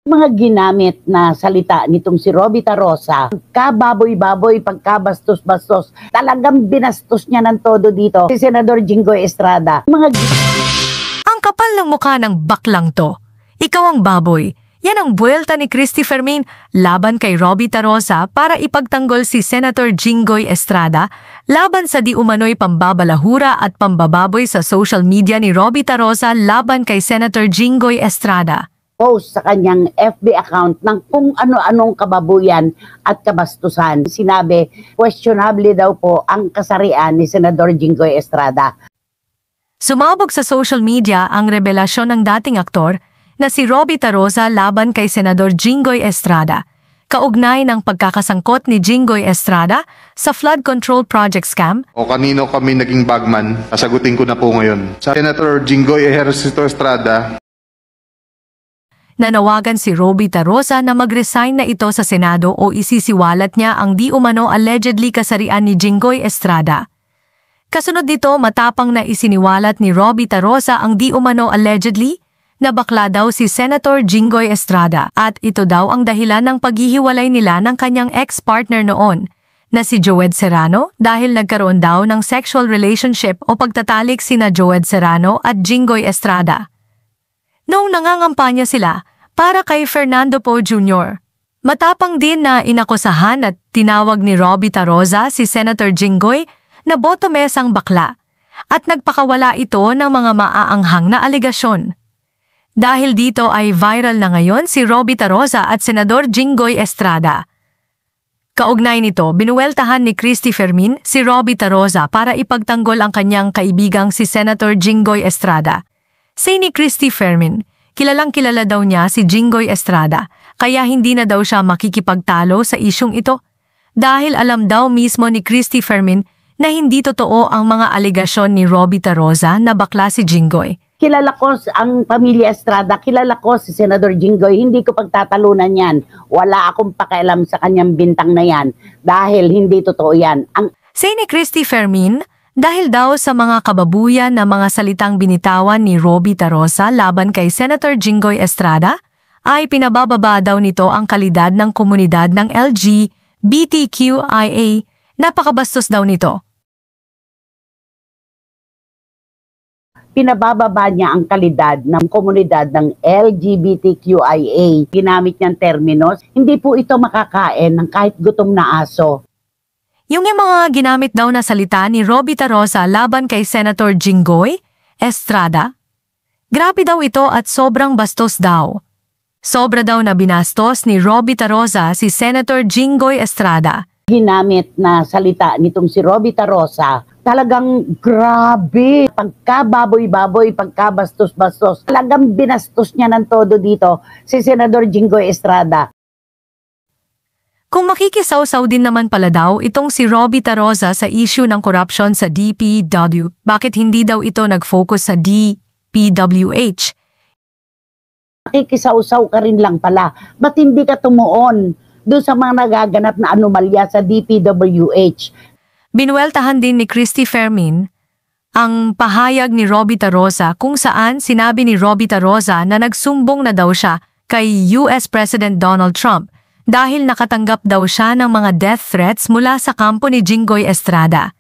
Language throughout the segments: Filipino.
Mga ginamit na salita nitong si Robita Rosa, pagkababoy-baboy, pagkabastos-bastos, talagang binastos niya ng todo dito si Senador Jinggoy Estrada. Ang kapal ng mukha ng baklang to. Ikaw ang baboy. Yan ang buwelta ni Christy Fermin laban kay Robita Rosa para ipagtanggol si Senator Jinggoy Estrada laban sa di umano'y pambabalahura at pambababoy sa social media ni Robita Rosa laban kay Senator Jinggoy Estrada. Post sa kanyang FB account ng kung ano-anong kababuyan at kabastusan. Sinabi, questionable daw po ang kasarian ni Senador Jinggoy Estrada. Sumabog sa social media ang revelasyon ng dating aktor na si Robita Rosa laban kay Senador Jinggoy Estrada, kaugnay ng pagkakasangkot ni Jinggoy Estrada sa flood control project scam. O kanino kami naging bagman, sasagutin ko na po ngayon. Sa Senator Jinggoy Estrada, nanawagan si Robita Rosa na mag-resign na ito sa Senado o isisiwalat niya ang di umano allegedly kasarian ni Jinggoy Estrada. Kasunod dito, matapang na isiniwalat ni Robita Rosa ang di umano allegedly na bakla daw si Senator Jinggoy Estrada at ito daw ang dahilan ng paghihiwalay nila ng kanyang ex-partner noon na si Joed Serrano dahil nagkaroon daw ng sexual relationship o pagtatalik sina Joed Serrano at Jinggoy Estrada. Noong nangangampanya sila para kay Fernando Poe Jr. Matapang din na inakusahan at tinawag ni Robita Rosa si Senator Jinggoy na botomesang bakla at nagpakawala ito ng mga maaanghang na alegasyon. Dahil dito ay viral na ngayon si Robita Rosa at Senador Jinggoy Estrada. Kaugnay nito, binuweltahan ni Christy Fermin si Robita Rosa para ipagtanggol ang kanyang kaibigang si Senator Jinggoy Estrada. Say ni Christy Fermin, kilalang-kilala daw niya si Jinggoy Estrada, kaya hindi na daw siya makikipagtalo sa isyong ito. Dahil alam daw mismo ni Christy Fermin na hindi totoo ang mga alegasyon ni Robita Rosa na bakla si Jinggoy. Kilala ko ang pamilya Estrada, kilala ko si Senador Jinggoy, hindi ko pagtatalunan yan. Wala akong pakialam sa kanyang bintang na yan dahil hindi totoo yan. Say ni Christy Fermin, dahil daw sa mga kababuyan na mga salitang binitawan ni Robita Rosa laban kay Senator Jinggoy Estrada, ay pinabababa daw nito ang kalidad ng komunidad ng LGBTQIA. Napakabastos daw nito. Pinabababa niya ang kalidad ng komunidad ng LGBTQIA. Ginamit niyang terminos, hindi po ito makakain ng kahit gutom na aso. Yung mga ginamit daw na salita ni Robita Rosa laban kay Senator Jinggoy Estrada, grabe daw ito at sobrang bastos daw. Sobra daw na binastos ni Robita Rosa si Senator Jinggoy Estrada. Ginamit na salita nitong si Robita Rosa, talagang grabe. Pagkababoy-baboy, pagkabastos-bastos, talagang binastos niya ng todo dito si Senador Jinggoy Estrada. Kung makikisaw-saw din naman pala daw itong si Robita Rosa sa issue ng corruption sa DPW, bakit hindi daw ito nag-focus sa DPWH? Makikisaw-saw ka rin lang pala. Ba't hindi ka tumuon doon sa mga nagaganap na anomalya sa DPWH? Binuweltahan din ni Christy Fermin ang pahayag ni Robita Rosa kung saan sinabi ni Robita Rosa na nagsumbong na daw siya kay US President Donald Trump dahil nakatanggap daw siya ng mga death threats mula sa kampo ni Jinggoy Estrada.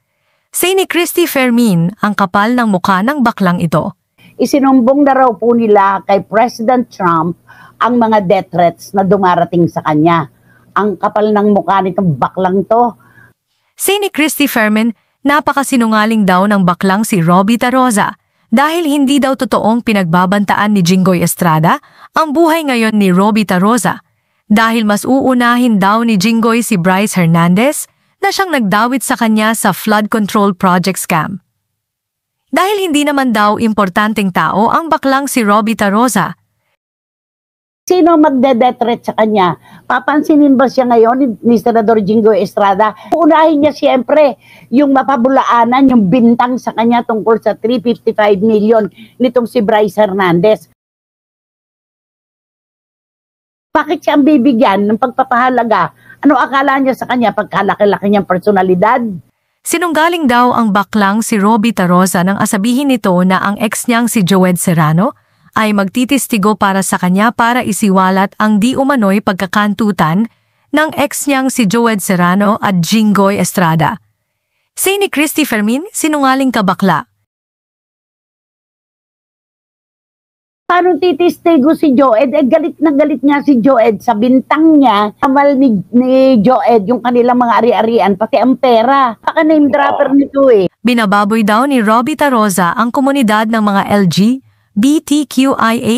Say ni Christy Fermin, ang kapal ng mukha ng baklang ito. Isinumbong na raw po nila kay President Trump ang mga death threats na dumarating sa kanya. Ang kapal ng mukha nitong baklang to. Say ni Christy Fermin, napakasinungaling daw ng baklang si Robita Rosa dahil hindi daw totoong pinagbabantaan ni Jinggoy Estrada ang buhay ngayon ni Robita Rosa. Dahil mas uunahin daw ni Jinggoy si Bryce Hernandez na siyang nagdawit sa kanya sa flood control project scam. Dahil hindi naman daw importanteng tao ang baklang si Robita Rosa. Sino magde-death sa kanya? Papansinin ba siya ngayon ni Senador Jinggoy Estrada? Uunahin niya siyempre yung mapabulaanan, yung bintang sa kanya tungkol sa 355 million nitong si Bryce Hernandez. Bakit siya ang bibigyan ng pagpapahalaga? Ano akala niya sa kanya pagkalaki-laki niyang personalidad? Sinunggaling daw ang baklang si Robita Rosa nang asabihin nito na ang ex niyang si Joed Serrano ay magtitistigo para sa kanya para isiwalat ang di umano'y pagkakantutan ng ex niyang si Joed Serrano at Jinggoy Estrada. Say ni Christy Fermin, sinungaling ka bakla. Paano titistigo si Joed? Galit na galit nga si Joed sa bintang niya. Kamal ni Joed yung kanilang mga ari-arian, pati ang pera. Baka name dropper nito eh. Binababoy daw ni Robbie Tarosa ang komunidad ng mga LGBTQIA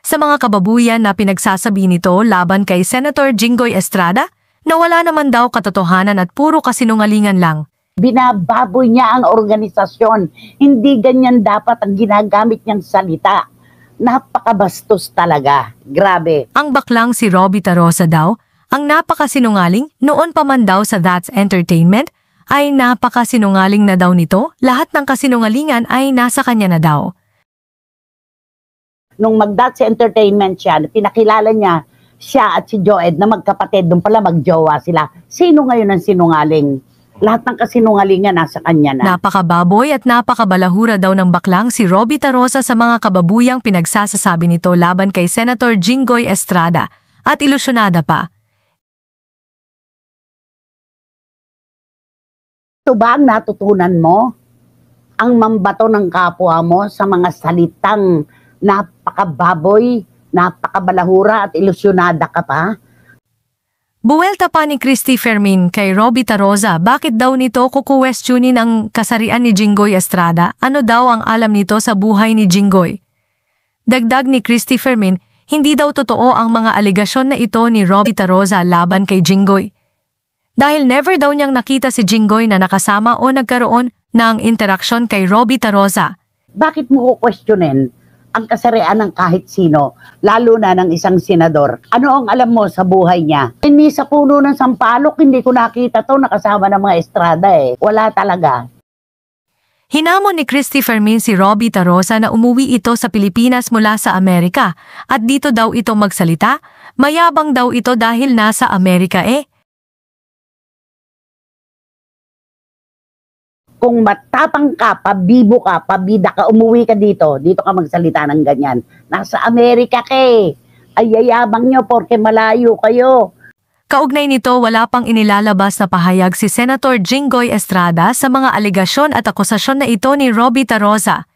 sa mga kababuyan na pinagsasabi nito laban kay Senator Jinggoy Estrada na wala naman daw katotohanan at puro kasinungalingan lang. Binababoy niya ang organisasyon. Hindi ganyan dapat ang ginagamit niyang salita. Napakabastos talaga. Grabe. Ang baklang si Robbie Tarosa daw, ang napakasinungaling noon pa man daw sa That's Entertainment, ay napakasinungaling na daw nito, lahat ng kasinungalingan ay nasa kanya na daw. Nung mag-That's Entertainment siya, pinakilala niya siya at si Joed na magkapatid, doon pala magjowa sila. Sino ngayon ang sinungaling? Lahat ng kasinungalingan nasa kanya na. Napakababoy at napakabalahura daw ng baklang si Robbie Tarosa sa mga kababuyang pinagsasasabi nito laban kay Senator Jinggoy Estrada at ilusyonada pa. Ito ba ang natutunan mo? Ang mambato ng kapwa mo sa mga salitang napakababoy, napakabalahura at ilusyonada ka pa? Buwelta pa ni Christy Fermin kay Robbie Tarosa bakit daw nito kukuwestiyonin ang kasarian ni Jinggoy Estrada, ano daw ang alam nito sa buhay ni Jinggoy. Dagdag ni Christy Fermin, hindi daw totoo ang mga alegasyon na ito ni Robbie Tarosa laban kay Jinggoy. Dahil never daw niyang nakita si Jinggoy na nakasama o nagkaroon ng interaksyon kay Robbie Tarosa. Bakit mo kukwestiyonin ang kasarian ng kahit sino, lalo na ng isang senador? Ano ang alam mo sa buhay niya? Hindi sa puno ng sampalok, hindi ko nakita to nakasama ng mga Estrada eh. Wala talaga. Hinamon ni Christy Fermin si Robbie Tarosa na umuwi ito sa Pilipinas mula sa Amerika at dito daw ito magsalita, mayabang daw ito dahil nasa Amerika eh. Kung matapang ka, pabibo ka, pabida ka, umuwi ka dito ka magsalita ng ganyan. Nasa Amerika ka eh. Ay yayabang nyo porke malayo kayo. Kaugnay nito, wala pang inilalabas na pahayag si Senator Jinggoy Estrada sa mga alegasyon at akusasyon na ito ni Robbie Tarosa.